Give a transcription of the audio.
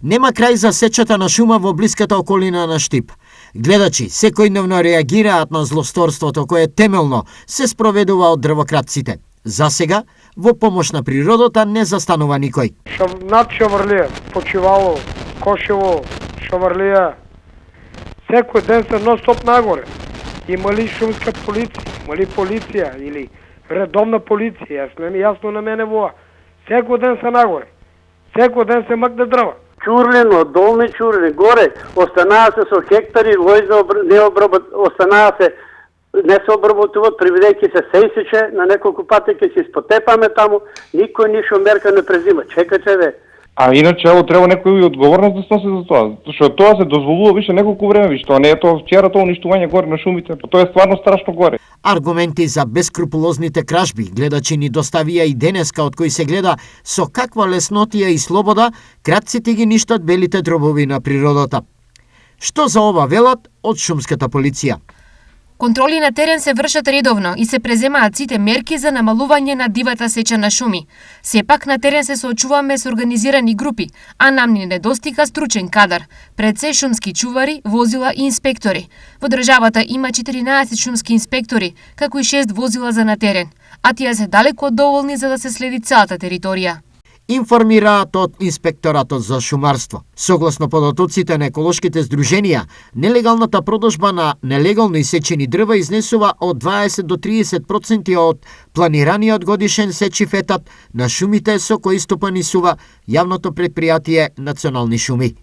Нема крај за сечата на шума во блиската околина на Штип. Гледачи секојдневно реагираат на злосторството кое темелно се спроведува од дрвократците. За сега, во помош на природата не застанува никој. Над Шаварлија, Почивало, Кошево, Шаварлија, секој ден се нон-стоп нагоре. Има ли шумска полиција, има ли полиција или редовна полиција, јасно на мене воа. Секој ден се нагоре, секој ден се макне дрва. Чурлино, долни Чурлин, горе, останаа се со хектари, лојза останаа се, не се обработуваат, приведејќи се сејсиче, на неколку пати ќе се испотепаме таму, никој ништо мерка не презима. Чекајте ве. А иначе ево треба некој одговорност да сноси за тоа, зашто тоа се дозволува више неколку време, више тоа не е тоа вчера тоа уништување горе на шумите, тоа е стварно страшно горе. Аргументи за бескрупулозните кражби гледачи ни доставија и денеска, од кои се гледа со каква леснотија и слобода кратците ги ништат белите дробови на природата. Што за ова велат од шумската полиција? Контроли на терен се вршат редовно и се преземаат сите мерки за намалување на дивата сеча на шуми. Сепак на терен се соочуваме со организирани групи, а нам ни недостига стручен кадар, пред се шумски чувари, возила и инспектори. Во државата има 14 шумски инспектори, како и 6 возила за на терен, а тие се далеку од доволни за да се следи целата територија. Информираат од Инспекторатот за шумарство. Согласно податоците на еколошките здруженија, нелегалната продажба на нелегално исечени дрва изнесува од 20 до 30% од планираниот годишен сечив етап на шумите со кои стопанисува јавното претпријатие Национални шуми.